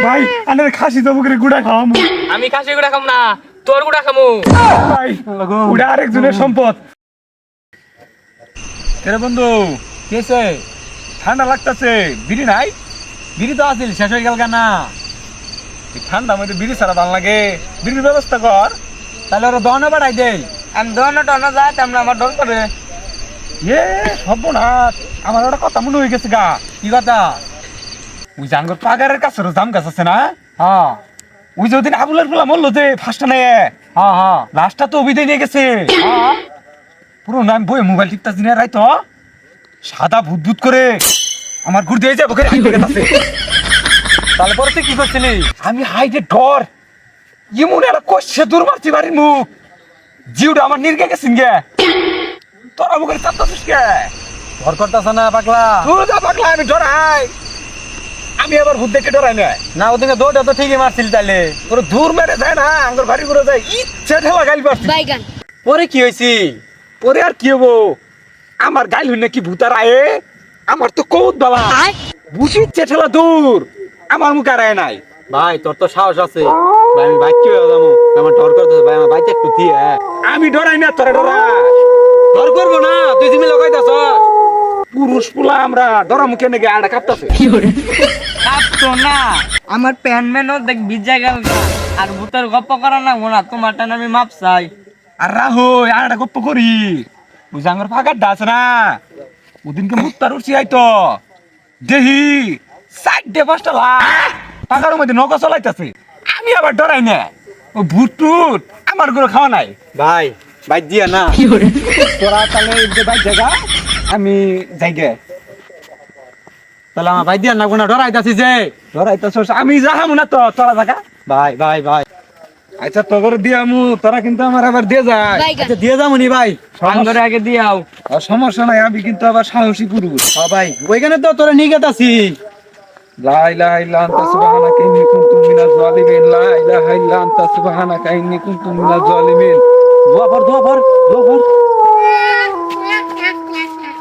ভাই আনের খাসি তো বুকের গুড়া খাওয়ামু। আমি খাসি গুড়া খাম না, তোর গুড়া খামু। ভাই ওটা আরেকজনের সম্পদ। এরে বন্ধু কেছে ঠান্ডা লাগতেছে, বিড়ি নাই? বিড়ি তো আছিল, শেষ হয়ে গেল কেনা? ঠান্ডা মধ্যে বিড়ি ছাড়া ভালো লাগে, বিড়ির ব্যবস্থা কর। তাহলে ওরা দহনে বাড়াই দেই। আমি দোনো টনো যাই তেমন আমার ডর করে। এ সর্বনাশ, আমার একটা কথা মনে হয়ে গেছে গা। কি কথা? ওই জানগর পাগারের কাছে জাম গাছ আছে না? হ্যাঁ ওই যে ওদিন আবুলের পোলা মরলো যে ফার্স্টটা নেয়, হ্যাঁ হ্যাঁ লাস্টটা তো অভিনয় নিয়ে গেছে। পুরো নাম বই মোবাইল টিপতা দিনে রাই তো সাদা ভূত ভূত করে আমার ঘুর দিয়ে যাবো। তাহলে পরে তুই কি করছিলি? আমি হাইটে ডর এমন একটা কষে দূর মারছি বাড়ির মুখ, জিউটা আমার নির্গে গেছেন গে। তোরা মুখের চাপতাছিস কে? ঘর করতেছ না পাগলা? তুই যা পাগলা, আমি ডরাই। আমি আবার ভূত দেখে ডরাই না। না ওদিকে দৌড়টা তো ঠিকই মারছিলি তাহলে। তোর দূর মেরে যায় না, আঙ্গুর বাড়ি করে যায়, ইচ্ছে ঠেলা গাইল পারছি। পরে কি হয়েছি? পরে আর কি হবো, আমার গাইল হই নাকি ভূতার আয়ে? আমার তো কৌত বালা বুঝি ঠেলা দূর, আমার মুখ আর আয় নাই। ভাই তোর তো সাহস আছে ভাই, আমি বাইক কি হয়ে যাবো? আমার ডর করতেছে ভাই, আমার বাইক একটু দিয়ে। আমি ডরাই না, তোরা ডরা। ডর করবো না, তুই জিমি লাগাইতাছ। পুরুষ পোলা আমরা, ডরা মুখে নাকি আড়া কাঁপতাছে। কাঁপতো না, আমার প্যান ম্যানও দেখ ভিজা গেল আর ভূতের গপ্প করা না না, তোমার টান আমি মাপ চাই। আর রাহো আড়া গপ্প করি, বুঝা আমার ফাঁকার ডাস না। ওদিনকে মুক্তার উঠছি আইতো দেহি 4-5টা লাখ টাকার মধ্যে নৌকা চলাইতেছে। আমি আবার ডরাই না, ও ভূত টুট আমার গুলো খাওয়া নাই। ভাই বাইক দিয়া না। তোরা তাহলে বাইক জায়গা, আমি যাইগে। তাহলে আমার ভাই দিয়া না কোনা ডরাইতাছি যে। ডরাইতেছস, আমি যাহাম না তো তোরা জায়গা। ভাই ভাই ভাই আচ্ছা তোর দিয়ামু, তোরা কিন্তু আমার আবার দিয়ে যায়। আচ্ছা দিয়ে যাবো নি ভাই, আঙ্গরে আগে দিয়াও। সমস্যা নাই, আমি কিন্তু আবার সাহসী পুরুষ। ও ভাই ওইখানে তো তোরা নিয়ে গেতাছি। লা ইলাহা ইল্লা আনতা সুবহানাকা ইন্নী কুনতু মিনাজ জালিমিন। লা ইলাহা ইল্লা আনতা সুবহানাকা ইন্নী কুনতু মিনাজ জালিমিন। দোয়া পর দোয়া পর দোয়া পর।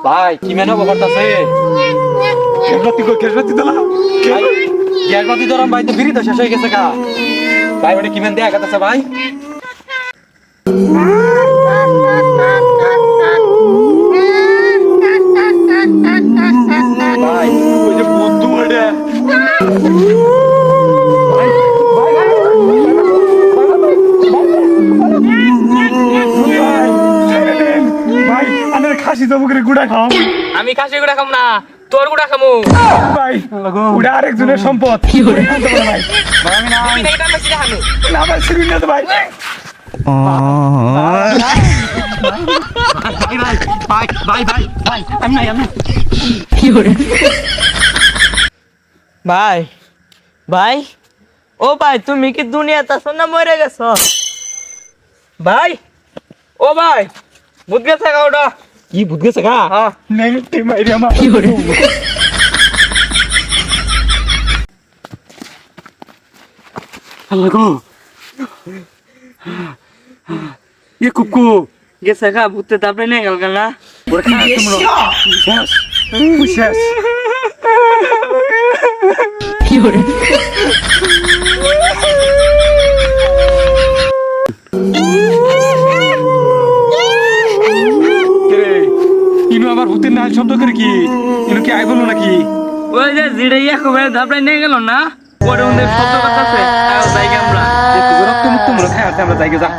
ভাই কি মেনো করতাছে? কেশবতী দলা ভাই গ্যাসবাতি ধরাম ভাই, তো বিড়ি তো শেষ হয়ে গেছে গা। ভাই ওটা কি মেন দেয়া গেছে ভাই? ভাই ওই যে বন্ধু ওটা ভাই আনের খাসি তো বুকের গুড়া খাও। আমি খাসি গুড়া খাম না, তোর গুড়া খামু। ভাই ওটা আরেকজনের সম্পদ। ভাই আমি না, আমি এটা বেশি খামু না ভাই সিরিজ না তো ভাই। ভাই ভাই ভাই ভাই ভাই আমি নাই আমি কি করে ভাই ভাই ও ভাই তুমি কি দুনিয়াতে আছো না মরে গেছো? ভাই ও ভাই ভূত গেছে গা ওটা। কি ভূত গেছে গা? হ্যাঁ নেই তুই মাইরে আমার কি করে আল্লাহ গো, এ কুকু গেছে গা ভূতে তারপরে নিয়ে গেল না। ওরে খাস তোমরা শেষ শেষ। কি করে ইনু আবার ভূতের নাল শব্দ করে কি? ইনু কি আই বলো নাকি? ওই যে জিড়াইয়া কবে তারপরে নিয়ে গেল না, ওরে ওদের শব্দ করতেছে আয় যাই আমরা। একটু রক্ত মুক্ত মুখ খাই আছে, আমরা যাই গে যা।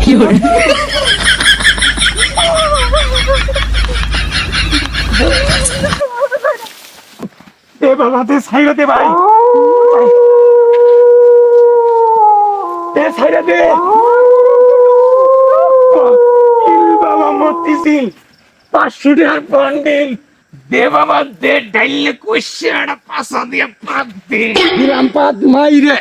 কি করে এ বাবা তে সাইরা দে ভাই, এ সাইরা দে। ইল বাবা মতিছি 500 টাকা বন্ডিল দে বাবা দে, ডাইলে কইছে একটা পাছা দিয়ে পাত দে, দিলাম পাত মাইরে।